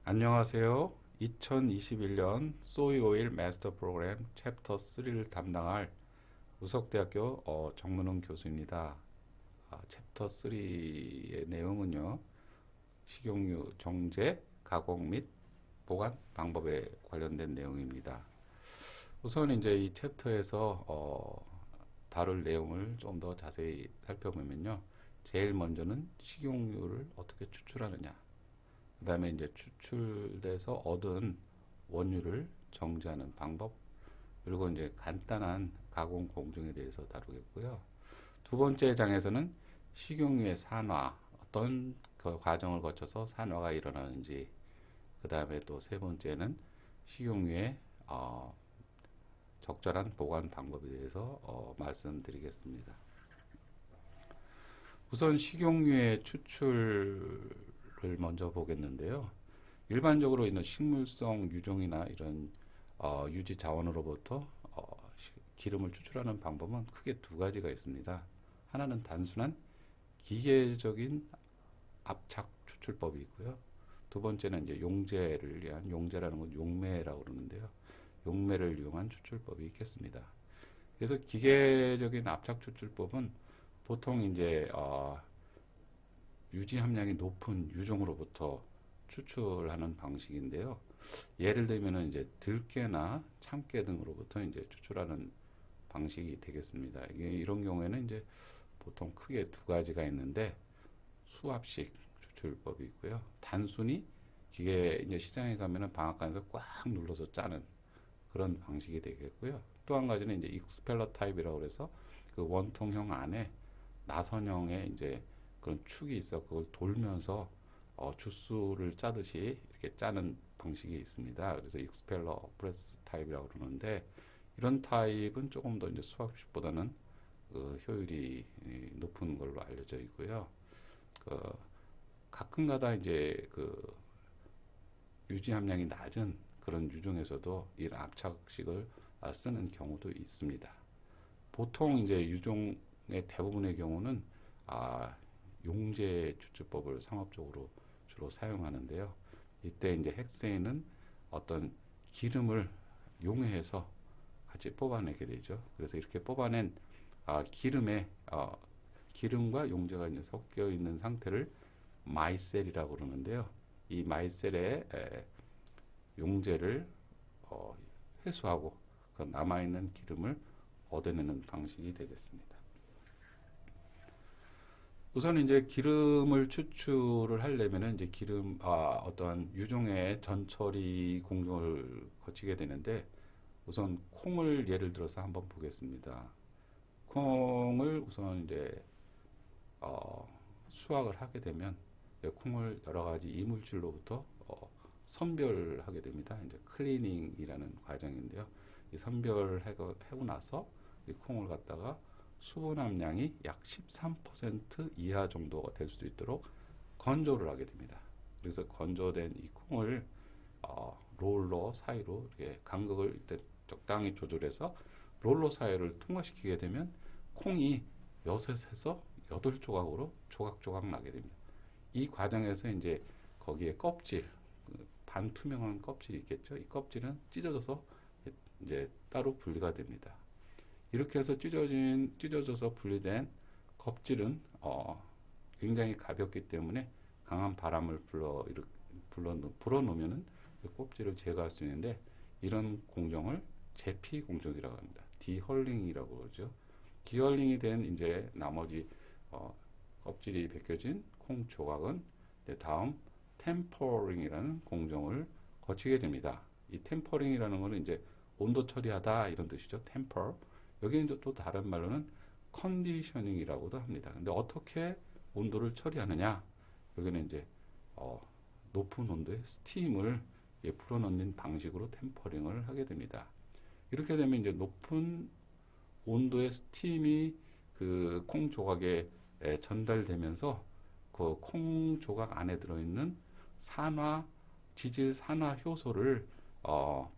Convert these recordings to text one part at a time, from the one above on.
안녕하세요. 2021년 소이 오일 마스터 프로그램 챕터 3를 담당할 우석대학교 정문훈 교수입니다. 챕터 3의 내용은요, 식용유 정제, 가공 및 보관 방법에 관련된 내용입니다. 우선 이제 이 챕터에서 다룰 내용을 좀 더 자세히 살펴보면요, 제일 먼저는 식용유를 어떻게 추출하느냐, 그 다음에 이제 추출돼서 얻은 원유를 정제하는 방법, 그리고 이제 간단한 가공 공정에 대해서 다루겠고요. 두 번째 장에서는 식용유의 산화, 어떤 그 과정을 거쳐서 산화가 일어나는지, 그 다음에 또 세 번째는 식용유의 적절한 보관 방법에 대해서 말씀드리겠습니다. 우선 식용유의 추출을 먼저 보겠는데요. 일반적으로 있는 식물성 유종이나 이런 유지 자원으로부터 기름을 추출하는 방법은 크게 두 가지가 있습니다. 하나는 단순한 기계적인 압착 추출법이 있고요. 두 번째는 이제 용제를 위한, 용제라는 건 용매라고 그러는데요. 용매를 이용한 추출법이 있겠습니다. 그래서 기계적인 압착 추출법은 보통 이제 유지 함량이 높은 유종으로부터 추출하는 방식인데요. 예를 들면은 이제 들깨나 참깨 등으로부터 이제 추출하는 방식이 되겠습니다. 이런 경우에는 이제 보통 크게 두 가지가 있는데, 수압식 추출법이 있고요. 단순히 기계 이제 시장에 가면은 방앗간에서 꽉 눌러서 짜는 그런 방식이 되겠고요. 또 한 가지는 이제 익스펠러 타입이라고 해서 그 원통형 안에 나선형의 이제 그런 축이 있어 그걸 돌면서 주스를 짜듯이 이렇게 짜는 방식이 있습니다. 그래서 익스펠러 프레스 타입이라고 그러는데, 이런 타입은 조금 더 이제 수압식보다는 그 효율이 높은 걸로 알려져 있고요. 그 가끔가다 이제 그 유지 함량이 낮은 그런 유종에서도 이 압착식을 쓰는 경우도 있습니다. 보통 이제 유종의 대부분의 경우는 용제 추출법을 상업적으로 주로 사용하는데요. 이때 이제 핵세인은 어떤 기름을 용해해서 같이 뽑아내게 되죠. 그래서 이렇게 뽑아낸 기름에 기름과 용제가 이제 섞여 있는 상태를 마이셀이라고 그러는데요. 이 마이셀에 용제를 회수하고 그 남아있는 기름을 얻어내는 방식이 되겠습니다. 우선 이제 기름을 추출을 하려면은 이제 어떠한 유종의 전처리 공정을 거치게 되는데, 우선 콩을 예를 들어서 한번 보겠습니다. 콩을 우선 이제 수확을 하게 되면 콩을 여러 가지 이물질로부터 선별하게 됩니다. 이제 클리닝이라는 과정인데요. 이 선별하고 나서 이 콩을 갖다가 수분 함량이 약 13% 이하 정도가 될 수 있도록 건조를 하게 됩니다. 그래서 건조된 이 콩을 롤러 사이로 이렇게 간극을 일단 적당히 조절해서 롤러 사이를 통과시키게 되면 콩이 6에서 8조각으로 조각조각 나게 됩니다. 이 과정에서 이제 거기에 껍질, 반투명한 껍질이 있겠죠. 이 껍질은 찢어져서 이제 따로 분리가 됩니다. 이렇게 해서 찢어져서 분리된 껍질은 굉장히 가볍기 때문에 강한 바람을 불어넣으면은 껍질을 제거할 수 있는데, 이런 공정을 제피 공정이라고 합니다. 디헐링이라고 그러죠. 디헐링이 된 이제 나머지 껍질이 벗겨진 콩 조각은 다음 템퍼링이라는 공정을 거치게 됩니다. 이 템퍼링이라는 것은 이제 온도 처리하다 이런 뜻이죠. 템퍼. 여기는 또 다른 말로는 컨디셔닝이라고도 합니다. 근데 어떻게 온도를 처리하느냐? 여기는 이제 높은 온도의 스팀을 불어넣는 방식으로 템퍼링을 하게 됩니다. 이렇게 되면 이제 높은 온도의 스팀이 그 콩 조각에 전달되면서 그 콩 조각 안에 들어있는 지질 산화 효소를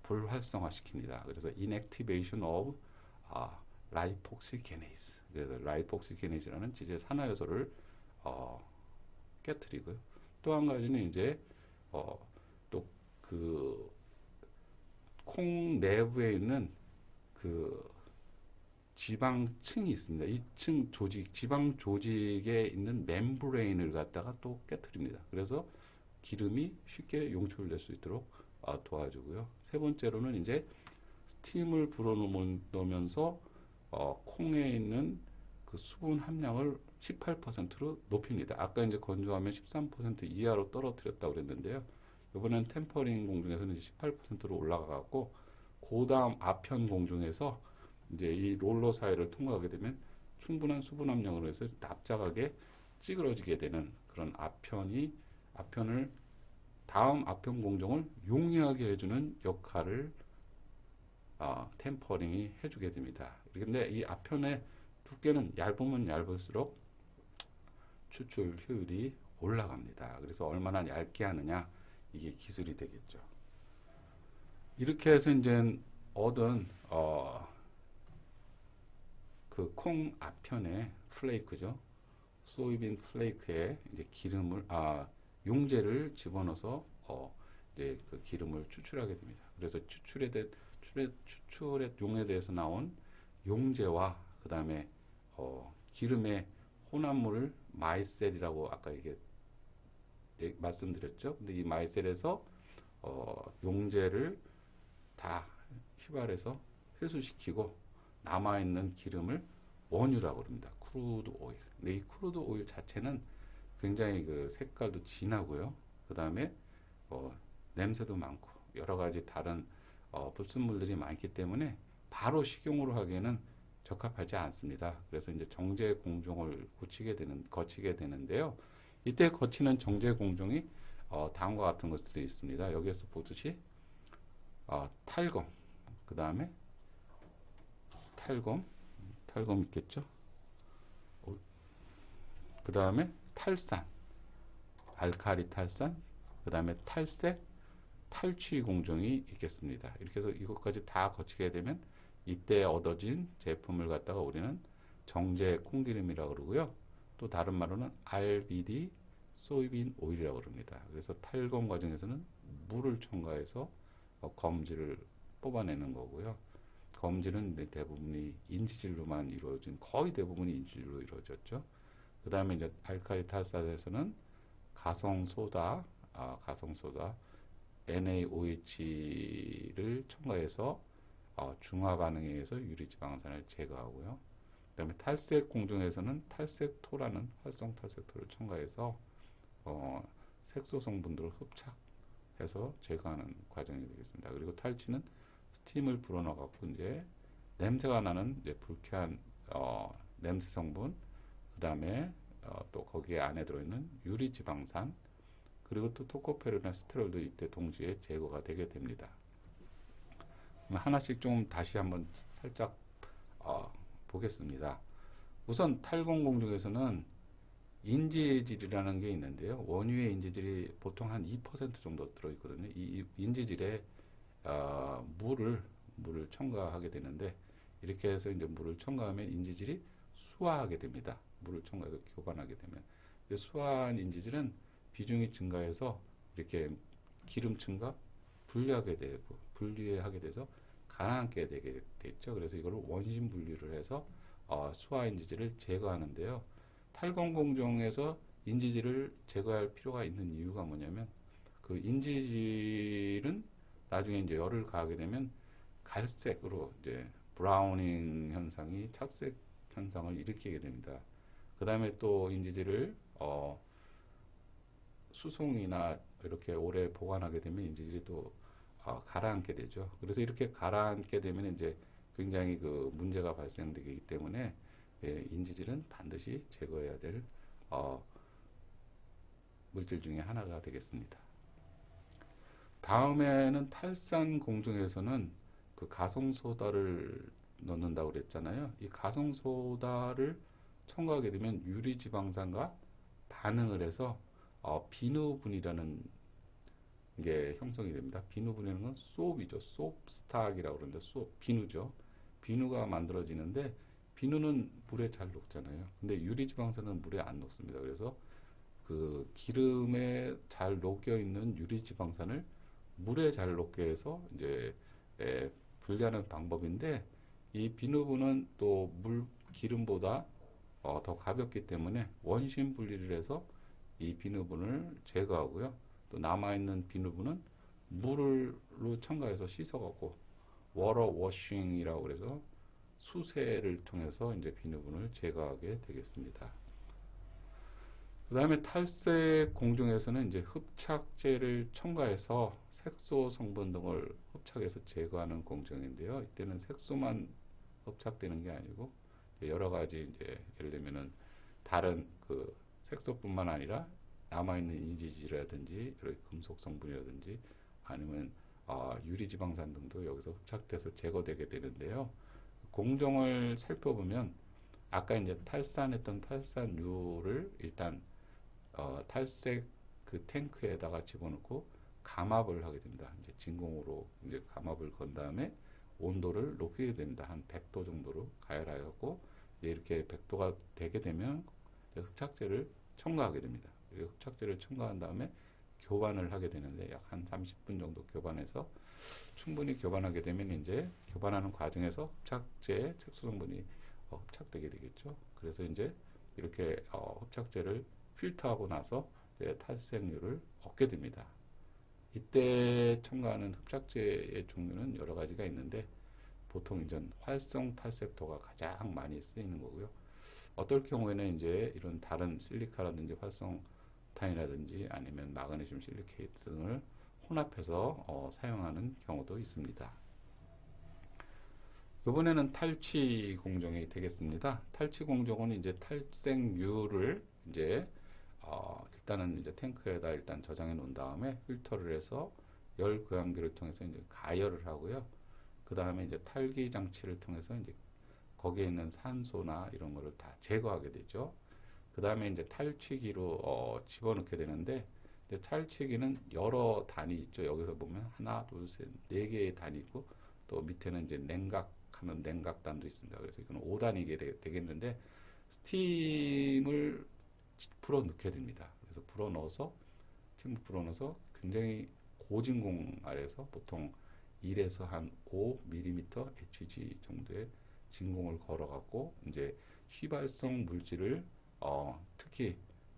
불활성화시킵니다. 그래서 inactivation of 라이폭시게네이즈. 그래서 라이폭시게네이즈라는 지질 산화 효소를 깨뜨리고요. 또 한 가지는 이제 또 그 콩 내부에 있는 그 지방층이 있습니다. 이 층 조직, 지방 조직에 있는 멤브레인을 갖다가 또 깨트립니다. 그래서 기름이 쉽게 용출될 수 있도록 도와주고요. 세 번째로는 이제 스팀을 불어넣으면서 콩에 있는 그 수분 함량을 18%로 높입니다. 아까 이제 건조하면 13% 이하로 떨어뜨렸다고 그랬는데요. 이번엔 템퍼링 공중에서는 이제 18%로 올라가고, 그 다음 아편 공중에서 이제 이 롤러 사이를 통과하게 되면 충분한 수분 함량으로 해서 납작하게 찌그러지게 되는 그런 아편을 다음 아편 공정을 용이하게 해주는 역할을 템퍼링이 해주게 됩니다. 그런데 이 아편의 두께는 얇으면 얇을수록 추출 효율이 올라갑니다. 그래서 얼마나 얇게 하느냐, 이게 기술이 되겠죠. 이렇게 해서 이제 얻은 그 콩 아편의 플레이크죠. 소이빈 플레이크에 이제 용제를 집어넣어서 이제 그 기름을 추출하게 됩니다. 그래서 추출의 용에 대해서 나온 용제와 그 다음에 기름의 혼합물을 마이셀이라고 아까 이게 말씀드렸죠. 근데 이 마이셀에서 용제를 다 휘발해서 회수시키고 남아있는 기름을 원유라고 합니다. 크루드 오일. 근데 이 크루드 오일 자체는 굉장히 그 색깔도 진하고요. 그 다음에 냄새도 많고 여러 가지 다른 불순물들이 많기 때문에 바로 식용으로 하기에는 적합하지 않습니다. 그래서 이제 정제 공정을 거치게 되는데요. 이때 거치는 정제 공정이 다음과 같은 것들이 있습니다. 여기에서 보듯이 탈검, 그 다음에 탈검 있겠죠. 그 다음에 탈산, 알카리 탈산, 그 다음에 탈색, 탈취 공정이 있겠습니다. 이렇게 해서 이것까지 다 거치게 되면 이때 얻어진 제품을 갖다가 우리는 정제 콩기름이라고 그러고요. 또 다른 말로는 RBD 소이빈 오일이라고 그럽니다. 그래서 탈검 과정에서는 물을 첨가해서 검질을 뽑아내는 거고요. 검질은 대부분이 인지질로만 이루어진, 거의 대부분이 인지질로 이루어졌죠. 그 다음에 이제 알카리 탈산에서는 가성소다 NaOH를 첨가해서 중화 반응에 의해서 유리지방산을 제거하고요. 그 다음에 탈색 공정에서는 탈색토라는 활성 탈색토를 첨가해서 색소 성분들을 흡착해서 제거하는 과정이 되겠습니다. 그리고 탈취는 스팀을 불어넣어갖고 이제 냄새가 나는 이제 불쾌한 냄새 성분, 그 다음에 또 거기에 안에 들어있는 유리지방산, 그리고 또 토코페르나 스테롤도 이때 동시에 제거가 되게 됩니다. 하나씩 좀 다시 한번 살짝 보겠습니다. 우선 탈검 공정에서는 인지질이라는 게 있는데요. 원유의 인지질이 보통 한 2% 정도 들어있거든요. 이 인지질에 물을 첨가하게 되는데, 이렇게 해서 이제 물을 첨가하면 인지질이 수화하게 됩니다. 물을 첨가해서 교반하게 되면 수화한 인지질은 비중이 증가해서 이렇게 기름층과 분리하게 돼서 가라앉게 되게 됐죠. 그래서 이걸 원심 분리를 해서 수화 인지질을 제거하는데요. 탈검 공정에서 인지질을 제거할 필요가 있는 이유가 뭐냐면, 그 인지질은 나중에 이제 열을 가하게 되면 갈색으로 이제 브라우닝 현상이, 착색 현상을 일으키게 됩니다. 그 다음에 또 인지질을 수송이나 이렇게 오래 보관하게 되면 인지질이 또 가라앉게 되죠. 그래서 이렇게 가라앉게 되면 이제 굉장히 그 문제가 발생되기 때문에 인지질은 반드시 제거해야 될 물질 중에 하나가 되겠습니다. 다음에는 탈산 공정에서는 그 가성소다를 넣는다고 그랬잖아요. 이 가성소다를 첨가하게 되면 유리지방산과 반응을 해서 비누분이라는 게 형성이 됩니다. 비누분이라는 건 소업이죠. 소업스탁이라고 그러는데 비누죠. 비누가 만들어지는데 비누는 물에 잘 녹잖아요. 근데 유리지방산은 물에 안 녹습니다. 그래서 그 기름에 잘 녹여 있는 유리지방산을 물에 잘 녹게 해서 이제 분리하는 방법인데 이 비누분은 또 물 기름보다 더 가볍기 때문에 원심 분리를 해서 이 비누분을 제거하고요. 또 남아있는 비누분은 물로 첨가해서 씻어갖고 워터 워싱이라고 그래서 수세를 통해서 이제 비누분을 제거하게 되겠습니다. 그 다음에 탈색 공정에서는 이제 흡착제를 첨가해서 색소 성분 등을 흡착해서 제거하는 공정인데요. 이때는 색소만 흡착되는 게 아니고 여러 가지 이제 예를 들면은 다른 그 색소뿐만 아니라 남아있는 인지질이라든지 금속 성분이라든지 아니면 유리지방산 등도 여기서 흡착돼서 제거되게 되는데요. 공정을 살펴보면 아까 이제 탈산했던 탈산유를 일단 탈색 그 탱크에다가 집어넣고 감압을 하게 됩니다. 이제 진공으로 이제 감압을 건 다음에 온도를 높이게 됩니다. 한 100도 정도로 가열하였고 이렇게 100도가 되게 되면 흡착제를 첨가하게 됩니다. 흡착제를 첨가한 다음에 교반을 하게 되는데 약 한 30분 정도 교반해서 충분히 교반하게 되면 이제 교반하는 과정에서 흡착제 색소 성분이 흡착되게 되겠죠. 그래서 이제 이렇게 흡착제를 필터하고 나서 탈색률을 얻게 됩니다. 이때 첨가하는 흡착제의 종류는 여러 가지가 있는데 보통 이제 활성 탈색토가 가장 많이 쓰이는 거고요. 어떨 경우에는 이제 이런 다른 실리카라든지 활성탄이라든지 아니면 마그네슘 실리케이트 등을 혼합해서 사용하는 경우도 있습니다. 이번에는 탈취 공정이 되겠습니다. 탈취 공정은 이제 탈색유를 이제 일단은 이제 탱크에다 일단 저장해 놓은 다음에 필터를 해서 열 교환기를 통해서 이제 가열을 하고요. 그 다음에 이제 탈기 장치를 통해서 이제 거기에 있는 산소나 이런 거를 다 제거하게 되죠. 그 다음에 이제 탈취기로 집어넣게 되는데 이제 탈취기는 여러 단이 있죠. 여기서 보면 하나, 둘, 셋, 네 개의 단이 있고 또 밑에는 이제 냉각하는 냉각단도 있습니다. 그래서 이건 5단이 되겠는데 스팀을 불어 넣게 됩니다. 그래서 불어 넣어서 스팀을 불어 넣어서 굉장히 고진공 아래에서 보통 1에서 한 5mm HG 정도의 진공을 걸어갖고 이제 휘발성 물질을 특히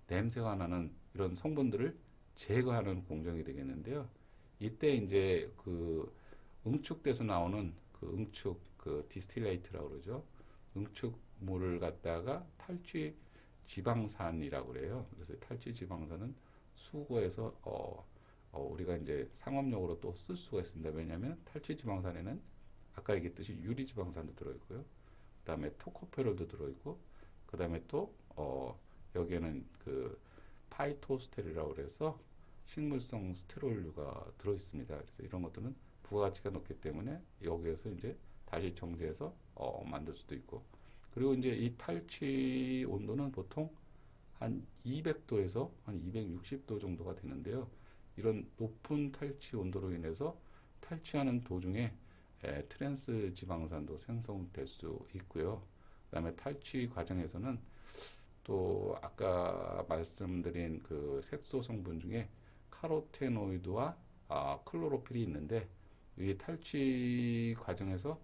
냄새가 나는 이런 성분들을 제거하는 공정이 되겠는데요. 이때 이제 그 응축돼서 나오는 그 응축 그 디스틸레이트라고 그러죠. 응축물을 갖다가 탈취 지방산이라고 그래요. 그래서 탈취 지방산은 수거해서 우리가 이제 상업용으로 또 쓸 수가 있습니다. 왜냐하면 탈취 지방산에는 아까 얘기했듯이 유리 지방산도 들어있고요. 그다음에 토코페롤도 들어있고, 그다음에 또 여기에는 그 파이토스테롤이라고 그래서 식물성 스테롤류가 들어있습니다. 그래서 이런 것들은 부가가치가 높기 때문에 여기에서 이제 다시 정제해서 만들 수도 있고, 그리고 이제 이 탈취 온도는 보통 한 200도에서 한 260도 정도가 되는데요. 이런 높은 탈취 온도로 인해서 탈취하는 도중에 트랜스 지방산도 생성될 수 있고요. 그다음에 탈취 과정에서는 또 아까 말씀드린 그 색소 성분 중에 카로테노이드와 클로로필이 있는데 이 탈취 과정에서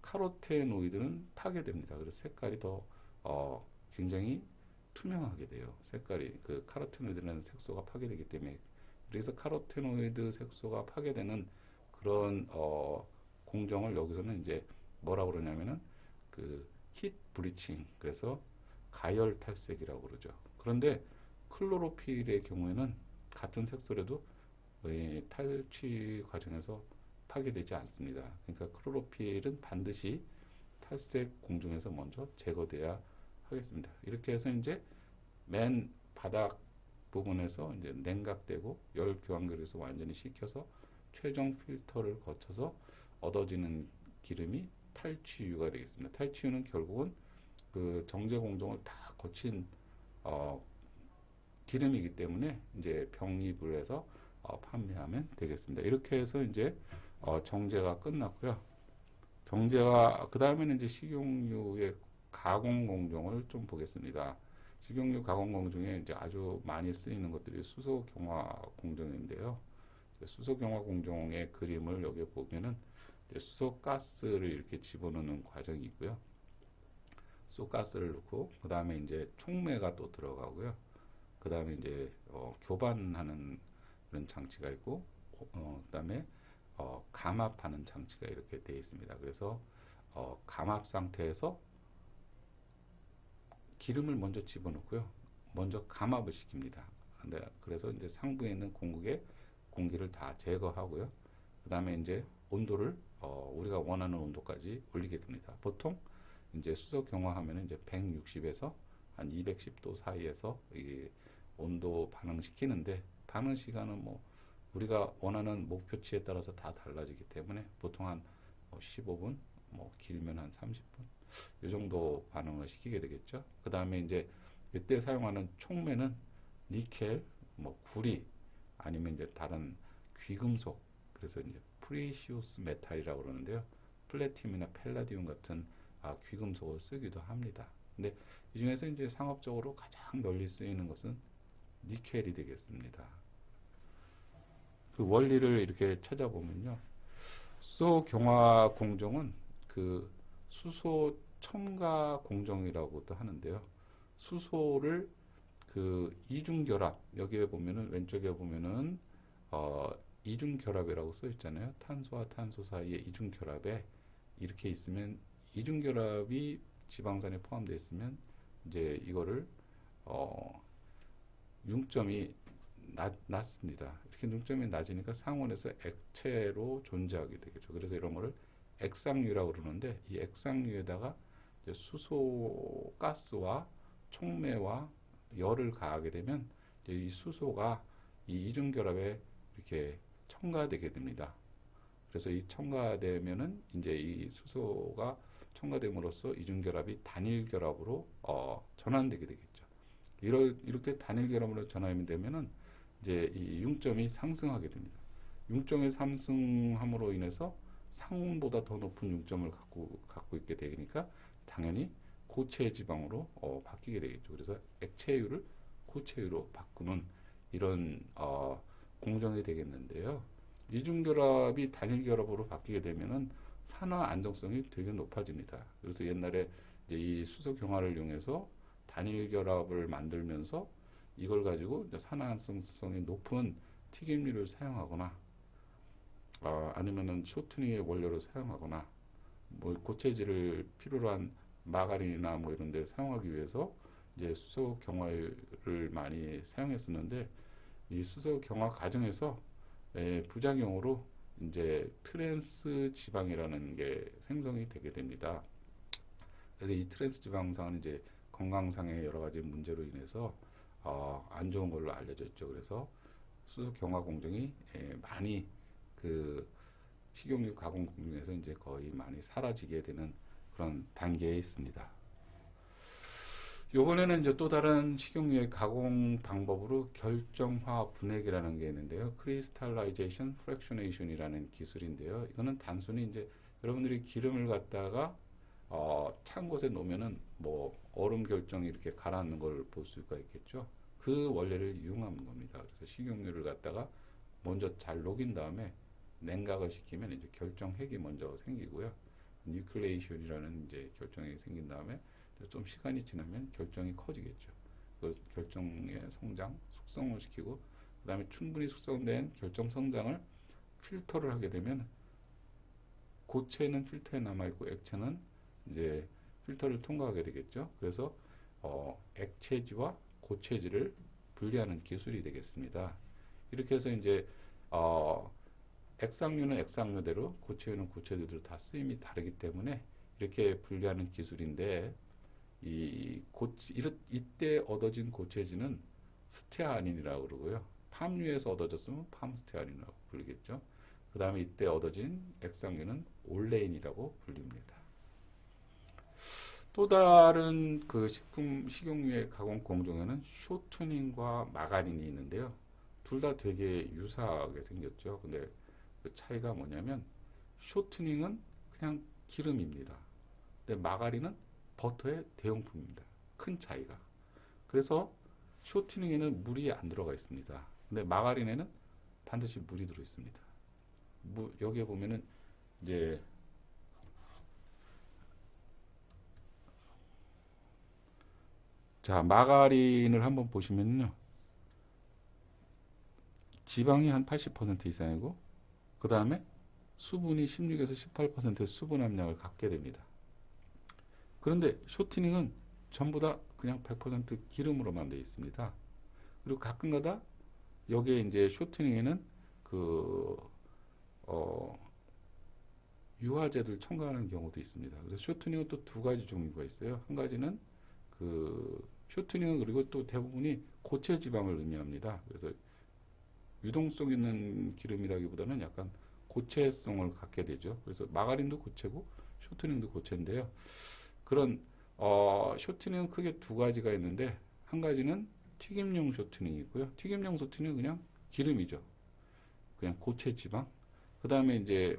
카로테노이드는 파괴됩니다. 그래서 색깔이 더 굉장히 투명하게 돼요. 색깔이 그 카로테노이드라는 색소가 파괴되기 때문에. 그래서 카로테노이드 색소가 파괴되는 그런 공정을 여기서는 이제 뭐라고 그러냐면은 그 힛 브리칭, 그래서 가열 탈색이라고 그러죠. 그런데 클로로필의 경우에는 같은 색소라도 탈취 과정에서 파괴되지 않습니다. 그러니까 클로로필은 반드시 탈색 공정에서 먼저 제거돼야 하겠습니다. 이렇게 해서 이제 맨 바닥 부분에서 이제 냉각되고 열 교환기로서 완전히 식혀서 최종 필터를 거쳐서 얻어지는 기름이 탈취유가 되겠습니다. 탈취유는 결국은 그 정제 공정을 다 거친 기름이기 때문에 이제 병입을 해서 판매하면 되겠습니다. 이렇게 해서 이제 정제가 끝났고요. 정제가 그 다음에는 이제 식용유의 가공 공정을 좀 보겠습니다. 식용유 가공공 중에 이제 아주 많이 쓰이는 것들이 수소 경화 공정인데요. 수소 경화 공정의 그림을 여기 보면은 이제 수소 가스를 이렇게 집어넣는 과정이 있고요. 수소 가스를 넣고 그 다음에 이제 촉매가 또 들어가고요. 그 다음에 이제 교반하는 그런 장치가 있고, 그 다음에 감압하는 장치가 이렇게 되어 있습니다. 그래서 감압 상태에서 기름을 먼저 집어넣고요. 먼저 감압을 시킵니다. 그래서 이제 상부에 있는 공극의 공기를 다 제거하고요. 그 다음에 이제 온도를 우리가 원하는 온도까지 올리게 됩니다. 보통 이제 수소 경화하면 이제 160에서 한 210도 사이에서 이 온도 반응시키는데, 반응 시간은 뭐 우리가 원하는 목표치에 따라서 다 달라지기 때문에 보통 한 15분, 뭐 길면 한 30분 이 정도 반응을 시키게 되겠죠. 그 다음에 이제 이때 사용하는 촉매는 니켈, 뭐 구리, 아니면 이제 다른 귀금속, 그래서 이제 프리시우스 메탈이라고 그러는데요. 플래티늄이나 펠라디움 같은 귀금속을 쓰기도 합니다. 근데 이 중에서 이제 상업적으로 가장 널리 쓰이는 것은 니켈이 되겠습니다. 그 원리를 이렇게 찾아보면요. 수소 경화 공정은 그 수소 첨가 공정이라고도 하는데요. 수소를 그 이중 결합, 여기에 보면은 왼쪽에 보면은 이중 결합이라고 써 있잖아요. 탄소와 탄소 사이의 이중 결합에 이렇게 있으면, 이중 결합이 지방산에 포함되어 있으면 이제 이거를 융점이 낮습니다. 이렇게 융점이 낮으니까 상온에서 액체로 존재하게 되겠죠. 그래서 이런 거를 액상유라고 그러는데, 이 액상유에다가 이제 수소 가스와 촉매와 열을 가하게 되면 이제 이 수소가 이 이중 결합에 이렇게 첨가되게 됩니다. 그래서 이 첨가되면은 이제 이 수소가 첨가됨으로써 이중 결합이 단일 결합으로 전환되게 되겠죠. 이렇게 단일 결합으로 전환이 되면은 이제 이 융점이 상승하게 됩니다. 융점의 상승함으로 인해서 상온보다 더 높은 융점을 갖고 있게 되니까 당연히 고체 지방으로 바뀌게 되겠죠. 그래서 액체유를 고체유로 바꾸는 이런 공정이 되겠는데요. 이중결합이 단일결합으로 바뀌게 되면은 산화 안정성이 되게 높아집니다. 그래서 옛날에 이제 이 수소 경화를 이용해서 단일결합을 만들면서 이걸 가지고 산화 안정성이 높은 튀김류를 사용하거나 아니면은 쇼트닝의 원료로 사용하거나 뭐 고체질을 필요로 한 마가린이나 뭐 이런 데 사용하기 위해서 이제 수소 경화를 많이 사용했었는데, 이 수소 경화 과정에서 부작용으로 이제 트랜스 지방이라는 게 생성이 되게 됩니다. 그래서 이 트랜스 지방상은 이제 건강상의 여러 가지 문제로 인해서 안 좋은 걸로 알려져 있죠. 그래서 수소 경화 공정이 많이 그 식용유 가공 공정에서 이제 거의 많이 사라지게 되는 그런 단계에 있습니다. 요번에는 이제 또 다른 식용유의 가공 방법으로 결정화 분해기라는 게 있는데요. 크리스탈라이제이션 프랙셔네이션이라는 기술인데요. 이거는 단순히 이제 여러분들이 기름을 갖다가 찬 곳에 놓으면은 뭐 얼음 결정이 이렇게 가라앉는 걸 볼 수가 있겠죠. 그 원리를 이용하는 겁니다. 그래서 식용유를 갖다가 먼저 잘 녹인 다음에 냉각을 시키면 이제 결정핵이 먼저 생기고요. 뉴클레이션이라는 이제 결정핵이 생긴 다음에 좀 시간이 지나면 결정이 커지겠죠. 그 결정의 성장, 숙성을 시키고 그 다음에 충분히 숙성된 결정 성장을 필터를 하게 되면 고체는 필터에 남아있고 액체는 이제 필터를 통과하게 되겠죠. 그래서 액체지와 고체지를 분리하는 기술이 되겠습니다. 이렇게 해서 이제 액상유는 액상유대로, 고체유는 고체유대로 다 쓰임이 다르기 때문에 이렇게 분리하는 기술인데, 이때 얻어진 고체지는 스테아린이라고 그러고요. 팜유에서 얻어졌으면 팜스테아린이라고 불리겠죠. 그 다음에 이때 얻어진 액상유는 올레인이라고 불립니다. 또 다른 그 식용유의 가공 공정에는 쇼트닝과 마가린이 있는데요. 둘 다 되게 유사하게 생겼죠. 근데 그 차이가 뭐냐면, 쇼트닝은 그냥 기름입니다. 근데 마가린은 버터의 대용품입니다. 큰 차이가. 그래서 쇼트닝에는 물이 안 들어가 있습니다. 근데 마가린에는 반드시 물이 들어 있습니다. 여기에 보면은 이제 자, 마가린을 한번 보시면요. 지방이 한 80% 이상이고 그 다음에 수분이 16에서 18% 수분 함량을 갖게 됩니다. 그런데 쇼트닝은 전부 다 그냥 100% 기름으로만 되어 있습니다. 그리고 가끔가다 여기에 이제 쇼트닝에는 그 유화제를 첨가하는 경우도 있습니다. 그래서 쇼트닝은 또 두 가지 종류가 있어요. 한 가지는 그 쇼트닝은 그리고 또 대부분이 고체 지방을 의미합니다. 그래서 유동성 있는 기름이라기보다는 약간 고체성을 갖게 되죠. 그래서 마가린도 고체고 쇼트닝도 고체인데요. 그런 쇼트닝은 크게 두 가지가 있는데 한 가지는 튀김용 쇼트닝이고요. 튀김용 쇼트닝은 그냥 기름이죠. 그냥 고체 지방. 그 다음에 이제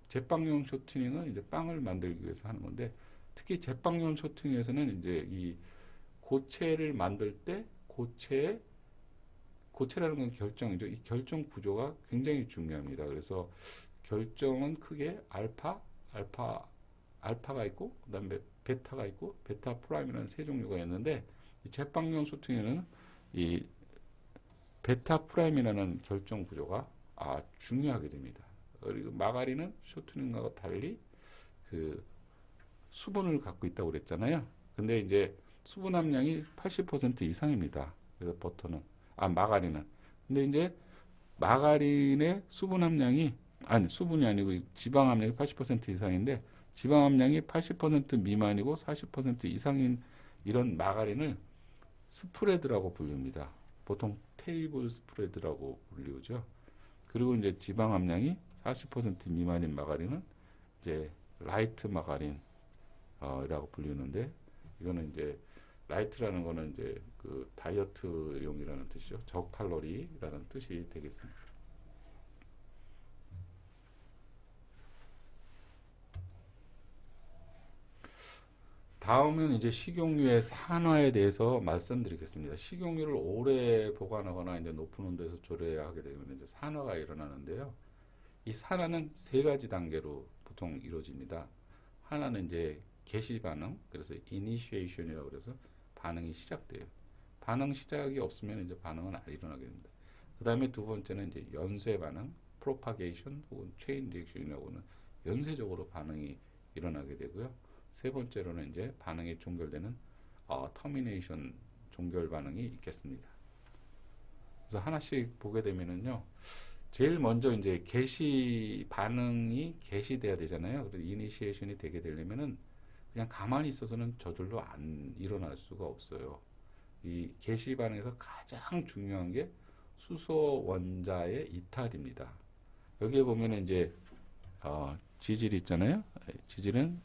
제빵용 쇼트닝은 이제 빵을 만들기 위해서 하는 건데 특히 제빵용 쇼트닝에서는 이제 이 고체를 만들 때 고체라는 건 결정이죠. 이 결정 구조가 굉장히 중요합니다. 그래서 결정은 크게 알파가 있고 그다음에 베타가 있고 베타 프라임이라는 세 종류가 있는데 이 제빵용 쇼트닝에는 이 베타 프라임이라는 결정 구조가 중요하게 됩니다. 그리고 마가린은 쇼트닝과 달리 그 수분을 갖고 있다고 그랬잖아요. 근데 이제 수분 함량이 80% 이상입니다. 그래서 마가린은. 근데 이제 마가린의 수분 함량이 수분이 아니고 지방 함량이 80% 이상인데 지방 함량이 80% 미만이고 40% 이상인 이런 마가린을 스프레드라고 불립니다. 보통 테이블 스프레드라고 불리우죠. 그리고 이제 지방 함량이 40% 미만인 마가린은 이제 라이트 마가린이라고 불리는데 이거는 이제 라이트라는 거는 이제 그 다이어트용이라는 뜻이죠. 저칼로리라는 뜻이 되겠습니다. 다음은 이제 식용유의 산화에 대해서 말씀드리겠습니다. 식용유를 오래 보관하거나 이제 높은 온도에서 조리하게 되면 이제 산화가 일어나는데요. 이 산화는 세 가지 단계로 보통 이루어집니다. 하나는 이제 개시 반응, 그래서 initiation이라고 그래서 반응이 시작돼요. 반응 시작이 없으면 이제 반응은 안 일어나게 됩니다. 그 다음에 두 번째는 이제 연쇄 반응, propagation 혹은 chain reaction이라고 하는 연쇄적으로 반응이 일어나게 되고요. 세 번째로는 이제 반응이 종결되는 termination 종결 반응이 있겠습니다. 그래서 하나씩 보게 되면은요. 제일 먼저 이제 반응이 개시돼야 되잖아요. 그래서 이니시에이션이 되게 되려면은 그냥 가만히 있어서는 저절로 안 일어날 수가 없어요. 이 개시 반응에서 가장 중요한 게 수소 원자의 이탈입니다. 여기에 보면은 이제 지질 있잖아요. 지질은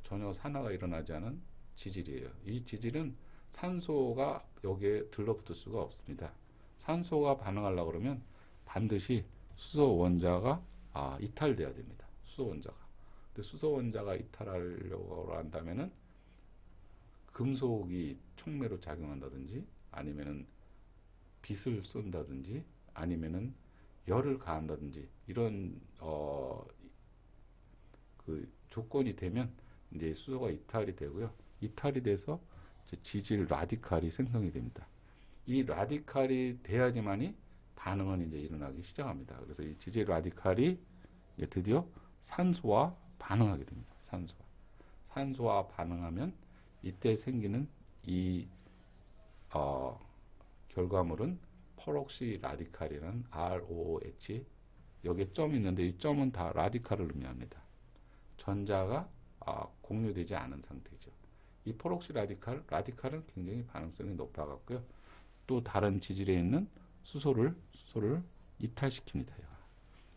전혀 산화가 일어나지 않은 지질이에요. 이 지질은 산소가 여기에 들러붙을 수가 없습니다. 산소가 반응하려고 그러면 반드시 수소 원자가 이탈돼야 됩니다. 수소 원자가. 근데 수소 원자가 이탈하려고 한다면은 금속이 촉매로 작용한다든지 아니면은 빛을 쏜다든지 아니면은 열을 가한다든지 이런 그 조건이 되면 이제 수소가 이탈이 되고요. 이탈이 돼서 이제 지질 라디칼이 생성이 됩니다. 이 라디칼이 돼야지만이 반응은 이제 일어나기 시작합니다. 그래서 이 지질 라디칼이 이제 드디어 산소와 반응하게 됩니다. 산소와 반응하면 이때 생기는 이 결과물은 퍼록시 라디칼이라는 ROH 여기에 점이 있는데 이 점은 다 라디칼을 의미합니다. 전자가 공유되지 않은 상태죠. 이 퍼록시 라디칼은 굉장히 반응성이 높아갖고요. 또 다른 지질에 있는 수소를 이탈시킵니다.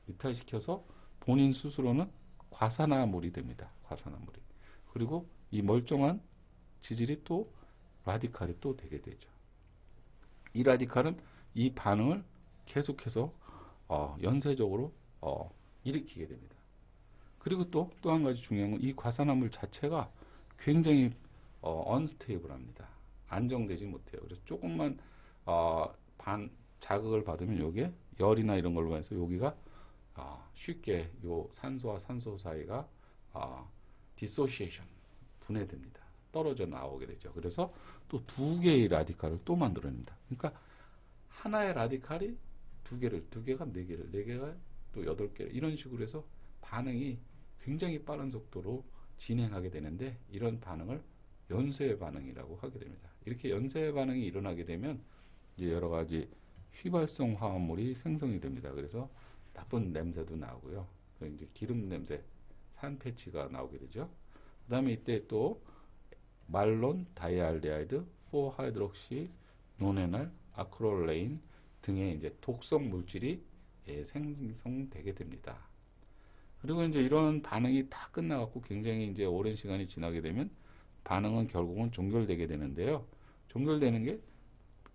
이탈시켜서 본인 스스로는 과산화물이 됩니다. 과산화물이. 그리고 이 멀쩡한 지질이 또 라디칼이 또 되게 되죠. 이 라디칼은 이 반응을 계속해서 연쇄적으로 일으키게 됩니다. 그리고 또 한 가지 중요한 건 이 과산화물 자체가 굉장히 언스테이블합니다. 안정되지 못해요. 그래서 조금만 반 자극을 받으면 여기에 열이나 이런 걸로 해서 여기가 쉽게 요 산소와 산소 사이가 디소시에이션 분해됩니다. 떨어져 나오게 되죠. 그래서 또 두 개의 라디칼을 또 만들어냅니다. 그러니까 하나의 라디칼이 두 개가 네 개를, 네 개가 또 여덟 개를 이런 식으로 해서 반응이 굉장히 빠른 속도로 진행하게 되는데 이런 반응을 연쇄 반응이라고 하게 됩니다. 이렇게 연쇄 반응이 일어나게 되면 이제 여러 가지 휘발성 화합물이 생성이 됩니다. 그래서 나쁜 냄새도 나고요. 이제 기름 냄새, 산패치가 나오게 되죠. 그다음에 이때 또 말론, 다이알데하이드, 4하이드록시, 노네날, 아크롤레인 등의 이제 독성 물질이 생성되게 됩니다. 그리고 이제 이런 반응이 다 끝나갖고 굉장히 이제 오랜 시간이 지나게 되면 반응은 결국은 종결되게 되는데요. 종결되는 게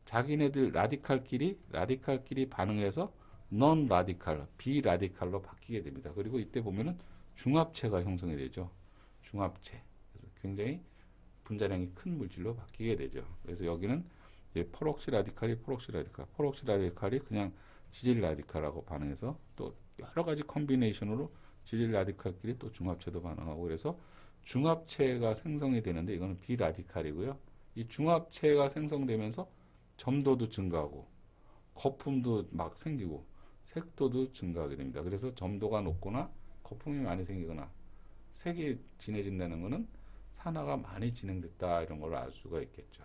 자기네들 라디칼끼리 반응해서 넌 라디칼, 비라디칼로 바뀌게 됩니다. 그리고 이때 보면은 중합체가 형성이 되죠. 중합체. 그래서 굉장히 분자량이 큰 물질로 바뀌게 되죠. 그래서 여기는 이제 퍼럭시 라디칼이 그냥 지질 라디칼하고 반응해서 또 여러 가지 컨비네이션으로 지질 라디칼끼리 또 중합체도 반응하고 그래서 중합체가 생성이 되는데 이거는 비라디칼이고요. 이 중합체가 생성되면서 점도도 증가하고 거품도 막 생기고 색도도 증가하게 됩니다. 그래서 점도가 높거나 거품이 많이 생기거나 색이 진해진다는 것은 산화가 많이 진행됐다 이런 걸 알 수가 있겠죠.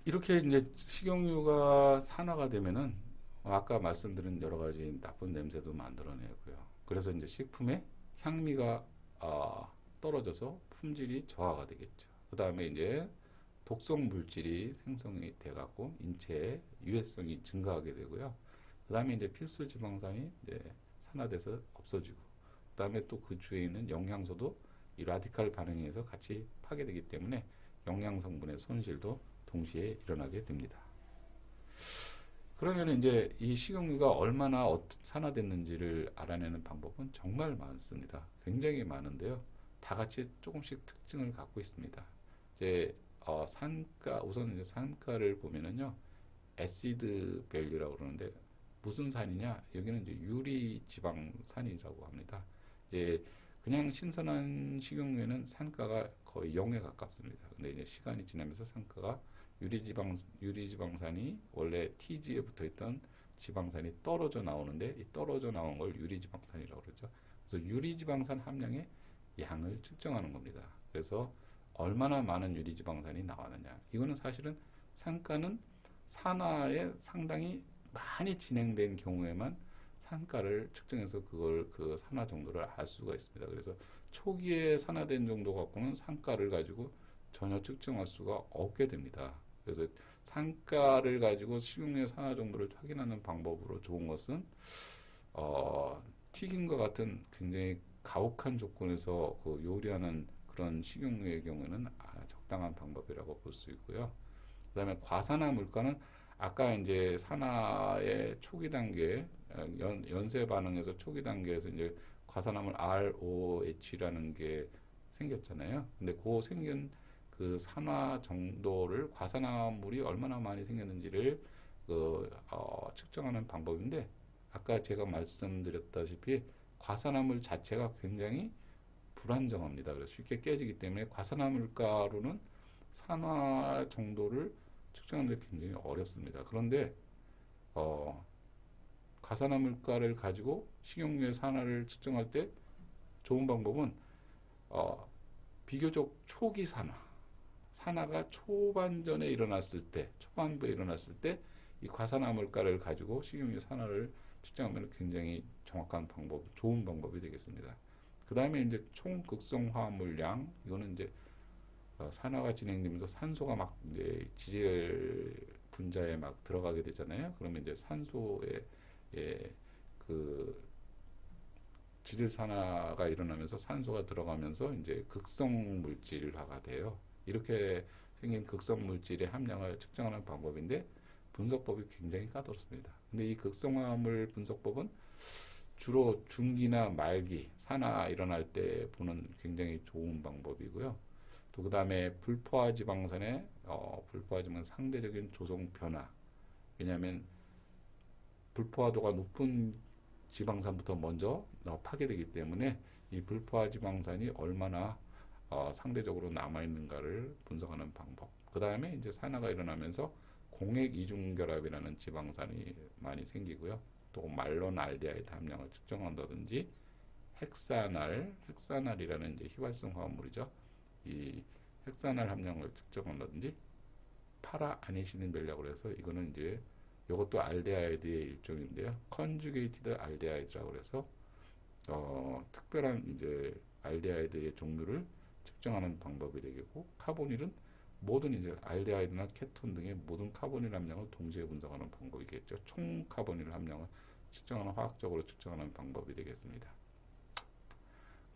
이렇게 이제 식용유가 산화가 되면은 아까 말씀드린 여러 가지 나쁜 냄새도 만들어내고요. 그래서 이제 식품의 향미가 떨어져서 품질이 저하가 되겠죠. 그 다음에 이제 독성 물질이 생성이 돼갖고 인체의 유해성이 증가하게 되고요. 그 다음에 이제 필수 지방산이 이제 산화돼서 없어지고, 그 다음에 또 그 주위에 있는 영양소도 이 라디칼 반응에 의해서 같이 파괴되기 때문에 영양 성분의 손실도 동시에 일어나게 됩니다. 그러면 이제 이 식용유가 얼마나 산화됐는지를 알아내는 방법은 정말 많습니다. 굉장히 많은데요. 다 같이 조금씩 특징을 갖고 있습니다. 이제 우선 이제 산가를 보면은요, 애시드 밸류라고 그러는데 무슨 산이냐? 여기는 이제 유리 지방산이라고 합니다. 이제 그냥 신선한 식용유에는 산가가 거의 0에 가깝습니다. 근데 이제 시간이 지나면서 산가가 유리지방산이 원래 T지에 붙어있던 지방산이 떨어져 나오는데 이 떨어져 나온 걸 유리지방산이라고 그러죠. 그래서 유리지방산 함량의 양을 측정하는 겁니다. 그래서 얼마나 많은 유리지방산이 나왔느냐. 이거는 사실은 산가는 산화에 상당히 많이 진행된 경우에만 산가를 측정해서 그 산화 정도를 알 수가 있습니다. 그래서 초기에 산화된 정도 갖고는 산가를 가지고 전혀 측정할 수가 없게 됩니다. 그래서 산가를 가지고 식용유의 산화 정도를 확인하는 방법으로 좋은 것은 튀김과 같은 굉장히 가혹한 조건에서 그 요리하는 그런 식용유의 경우에는 적당한 방법이라고 볼 수 있고요. 그다음에 과산화 물가는 아까 이제 산화의 초기 단계, 연쇄 반응에서 초기 단계에서 이제 과산화물 ROH라는 게 생겼잖아요. 근데 그 생긴 그 산화 정도를 과산화물이 얼마나 많이 생겼는지를 측정하는 방법인데 아까 제가 말씀드렸다시피 과산화물 자체가 굉장히 불안정합니다. 그래서 쉽게 깨지기 때문에 과산화물 가루는 산화 정도를 측정하는 데 굉장히 어렵습니다. 그런데 과산화물가를 가지고 식용유의 산화를 측정할 때 좋은 방법은 비교적 초기 산화가 초반전에 일어났을 때, 초반부에 일어났을 때 이 과산화물가를 가지고 식용유 산화를 측정하면 굉장히 정확한 방법, 좋은 방법이 되겠습니다. 그 다음에 이제 총 극성 화합물량, 이거는 이제 산화가 진행되면서 산소가 막 이제 지질 분자에 막 들어가게 되잖아요. 그러면 이제 산소에 그 지질 산화가 일어나면서 산소가 들어가면서 이제 극성 물질화가 돼요. 이렇게 생긴 극성 물질의 함량을 측정하는 방법인데 분석법이 굉장히 까다롭습니다. 근데 이 극성화합물 분석법은 주로 중기나 말기, 산화 일어날 때 보는 굉장히 좋은 방법이고요. 또 그 다음에 불포화 지방산의 불포화 지방 상대적인 조성 변화. 왜냐하면 불포화도가 높은 지방산부터 먼저 파괴되기 때문에 이 불포화 지방산이 얼마나 상대적으로 남아있는가를 분석하는 방법. 그 다음에 이제 산화가 일어나면서 공액 이중결합이라는 지방산이 많이 생기고요. 또 말론 알데하이드 함량을 측정한다든지 헥사날이라는 이제 휘발성 화합물이죠. 이 헥사날 함량을 측정한다든지 파라 아니시닌 벨라고 해서 이거는 이제 이것도 알데하이드의 일종인데요. 컨주게이티드 알데하이드라고 해서 특별한 이제 알데하이드의 종류를 측정하는 방법이 되겠고, 카보닐은 모든 이제 알데하이드나 케톤 등의 모든 카보닐 함량을 동시에 분석하는 방법이겠죠. 총 카보닐 함량을 측정하는 화학적으로 측정하는 방법이 되겠습니다.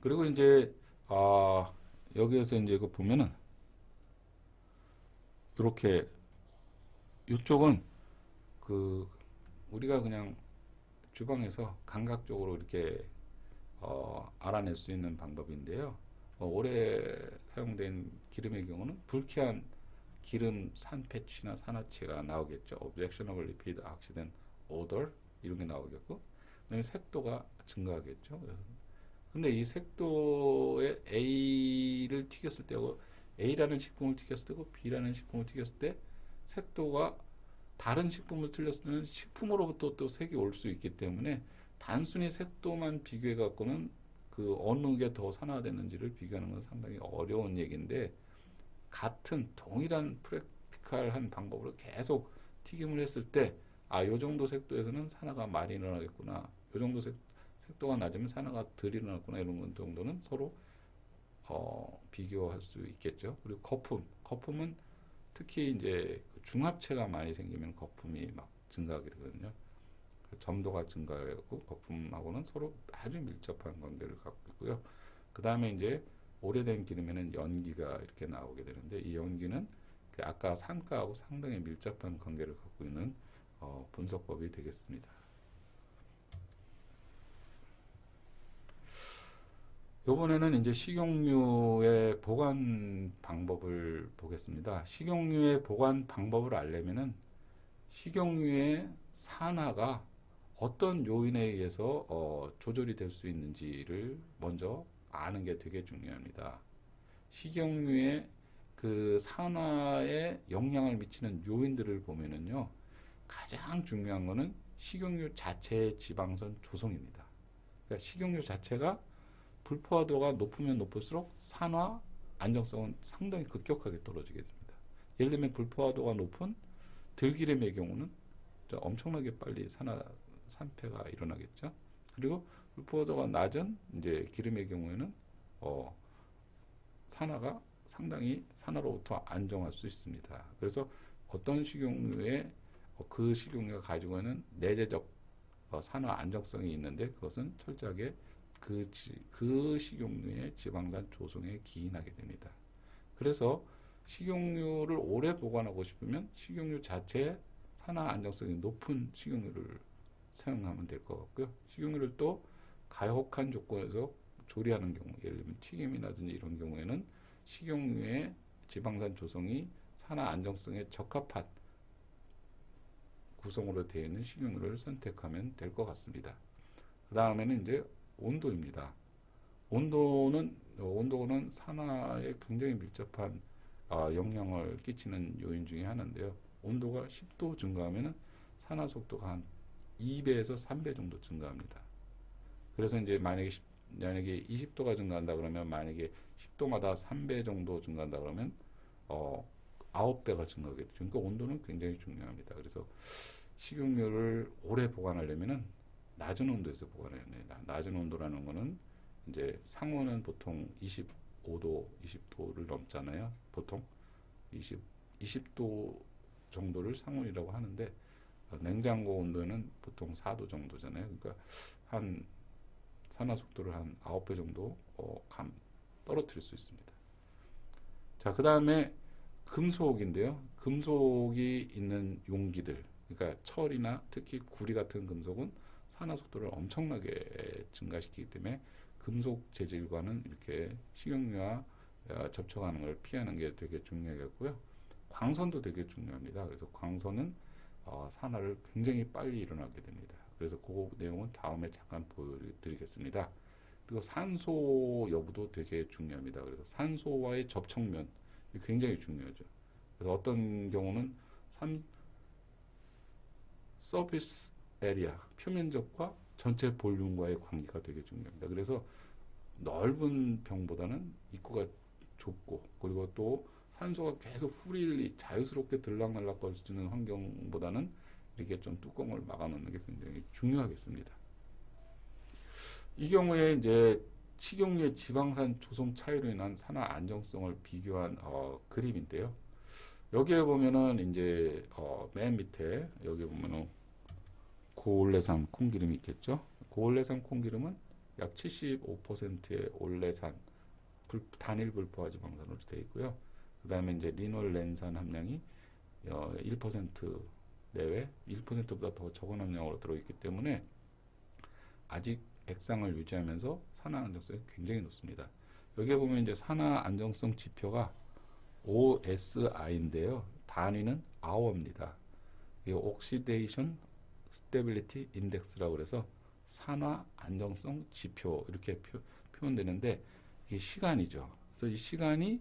그리고 이제 여기에서 이제 이거 보면은 이렇게 이쪽은 그 우리가 그냥 주방에서 감각적으로 이렇게 알아낼 수 있는 방법인데요. 오래 사용된 기름의 경우는 불쾌한 기름 산패취나 산화체가 나오겠죠. Objectionable lipid oxidant odor 이런 게 나오겠고, 그다음에 색도가 증가하겠죠. 근데 이 색도에 A를 튀겼을 때하고 A라는 식품을 튀겼을 때고 B라는 식품을 튀겼을 때 색도가 다른 식품을 틀렸을 때는 식품으로부터 또 색이 올 수 있기 때문에 단순히 색도만 비교해 갖고는 그 어느 게 더 산화됐는지를 비교하는 건 상당히 어려운 얘기인데, 같은 동일한 프랙티컬한 방법으로 계속 튀김을 했을 때 요 정도 색도에서는 산화가 많이 일어나겠구나, 요 정도 색도가 낮으면 산화가 덜 일어났구나, 이런 정도는 서로 비교할 수 있겠죠. 그리고 거품은 특히 이제 중합체가 많이 생기면 거품이 막 증가하게 되거든요. 점도가 증가하고 거품하고는 서로 아주 밀접한 관계를 갖고 있고요. 그 다음에 이제 오래된 기름에는 연기가 이렇게 나오게 되는데, 이 연기는 아까 산가하고 상당히 밀접한 관계를 갖고 있는 분석법이 되겠습니다. 이번에는 이제 식용유의 보관 방법을 보겠습니다. 식용유의 보관 방법을 알려면은 식용유의 산화가 어떤 요인에 의해서 조절이 될 수 있는지를 먼저 아는 게 되게 중요합니다. 식용유의 그 산화에 영향을 미치는 요인들을 보면은요, 가장 중요한 거는 식용유 자체의 지방선 조성입니다. 그러니까 식용유 자체가 불포화도가 높으면 높을수록 산화 안정성은 상당히 급격하게 떨어지게 됩니다. 예를 들면 불포화도가 높은 들기름의 경우는 엄청나게 빨리 산패가 일어나겠죠. 그리고 불포화도가 낮은 이제 기름의 경우에는 산화가 상당히 산화로부터 안정할 수 있습니다. 그래서 어떤 식용유에 그 식용유가 가지고 있는 내재적 산화 안정성이 있는데, 그것은 철저하게 그 식용유의 지방산 조성에 기인하게 됩니다. 그래서 식용유를 오래 보관하고 싶으면 식용유 자체에 산화 안정성이 높은 식용유를 사용하면 될 것 같고요. 식용유를 또 가혹한 조건에서 조리하는 경우, 예를 들면 튀김이라든지 이런 경우에는 식용유의 지방산 조성이 산화 안정성에 적합한 구성으로 되어 있는 식용유를 선택하면 될 것 같습니다. 그 다음에는 이제 온도입니다. 온도는 산화에 굉장히 밀접한 영향을 끼치는 요인 중에 하나인데요. 온도가 10도 증가하면 산화 속도가 한 2배에서 3배 정도 증가합니다. 그래서 이제 만약에 20도가 증가한다 그러면, 만약에 10도마다 3배 정도 증가한다 그러면 9배가 증가하겠죠. 그러니까 온도는 굉장히 중요합니다. 그래서 식용유를 오래 보관하려면은 낮은 온도에서 보관해야 됩니다. 낮은 온도라는 거는 이제 상온은 보통 25도, 20도를 넘잖아요. 보통 20도 정도를 상온이라고 하는데, 냉장고 온도는 보통 4도 정도잖아요. 그러니까 한 산화 속도를 한 9배 정도 떨어뜨릴 수 있습니다. 자, 그 다음에 금속인데요. 금속이 있는 용기들, 그러니까 철이나 특히 구리 같은 금속은 산화 속도를 엄청나게 증가시키기 때문에 금속 재질과는 이렇게 식용유와 접촉하는 걸 피하는 게 되게 중요하겠고요. 광선도 되게 중요합니다. 그래서 광선은 산화를 굉장히 빨리 일어나게 됩니다. 그래서 그 내용은 다음에 잠깐 보여드리겠습니다. 그리고 산소 여부도 되게 중요합니다. 그래서 산소와의 접촉면 굉장히 중요하죠. 그래서 어떤 경우는 서비스 에리아 표면적과 전체 볼륨과의 관계가 되게 중요합니다. 그래서 넓은 병보다는 입구가 좁고 그리고 또 산소가 계속 프리리 자유스럽게 들락날락 걸 수 있는 환경보다는 이렇게 좀 뚜껑을 막아놓는 게 굉장히 중요하겠습니다. 이 경우에 이제 식용유의 지방산 조성 차이로 인한 산화 안정성을 비교한 그림인데요. 여기에 보면은 이제 맨 밑에 여기 보면은 고올레산 콩기름이 있겠죠. 고올레산 콩기름은 약 75%의 올레산 단일 불포화 지방산으로 되어 있고요. 그 다음에 이제 리놀렌산 함량이 1% 내외, 1%보다 더 적은 함량으로 들어있기 때문에 아직 액상을 유지하면서 산화 안정성이 굉장히 높습니다. 여기에 보면 이제 산화 안정성 지표가 OSI인데요. 단위는 아워입니다. 이 옥시데이션 스테빌리티 인덱스라고 그래서 산화 안정성 지표 이렇게 표현되는데 이게 시간이죠. 그래서 이 시간이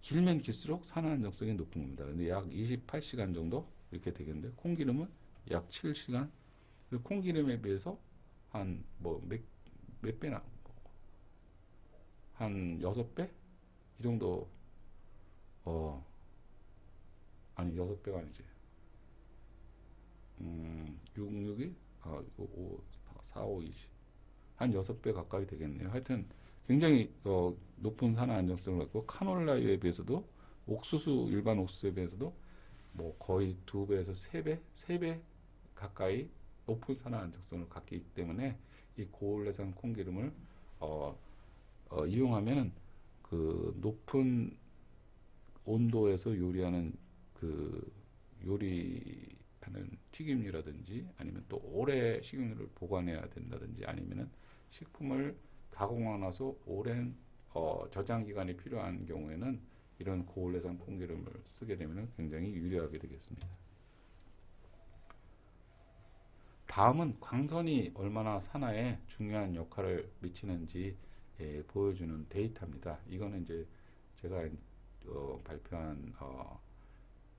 길면 길수록 산화 안정성이 높은 겁니다. 근데 약 28시간 정도 이렇게 되겠는데 콩기름은 약 7시간. 콩기름에 비해서 한 몇 배나 한 6배 이 정도 아니 6배가 아니지 66이 4, 5, 20 한 6배 가까이 되겠네요. 하여튼 굉장히 높은 산화 안정성을 갖고 카놀라유에 비해서도 옥수수 일반 옥수수에 비해서도 뭐 거의 2배에서 3배, 3배 가까이 높은 산화 안정성을 갖기 때문에 이 고올레산 콩기름을 이용하면 그 높은 온도에서 요리하는 그 요리하는 튀김류라든지 아니면 또 오래 식용유를 보관해야 된다든지 아니면은 식품을 가공하고 나서 오랜 저장 기간이 필요한 경우에는 이런 고올레산 콩기름을 쓰게 되면 굉장히 유리하게 되겠습니다. 다음은 광선이 얼마나 산화에 중요한 역할을 미치는지 보여주는 데이터입니다. 이거는 이제 제가 발표한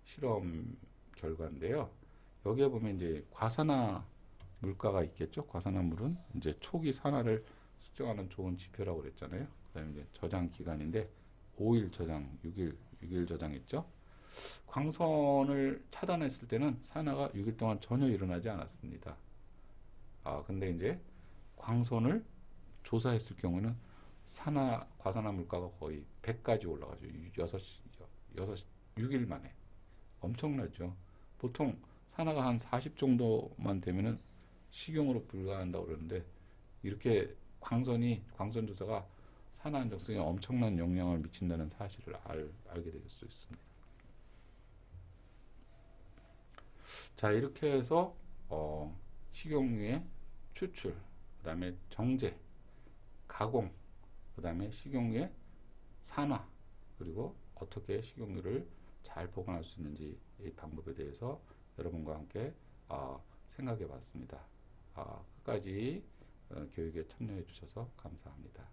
실험 결과인데요. 여기에 보면 이제 과산화 물가가 있겠죠. 과산화물은 이제 초기 산화를 측정하는 좋은 지표라고 그랬잖아요. 그다음에 이제 저장 기간인데 5일 저장, 6일 저장했죠. 광선을 차단했을 때는 산화가 6일 동안 전혀 일어나지 않았습니다. 근데 이제 광선을 조사했을 경우는 과산화 물가가 거의 100까지 올라가죠. 6일 만에. 엄청나죠. 보통 산화가 한 40 정도만 되면은 식용으로 불과한다고 그러는데 이렇게 광선 조사가 산화 안정성에 엄청난 영향을 미친다는 사실을 알게 될 수 있습니다. 자, 이렇게 해서 식용유의 추출, 그 다음에 정제, 가공, 그 다음에 식용유의 산화, 그리고 어떻게 식용유를 잘 보관할 수 있는지 이 방법에 대해서 여러분과 함께 생각해 봤습니다. 끝까지 교육에 참여해 주셔서 감사합니다.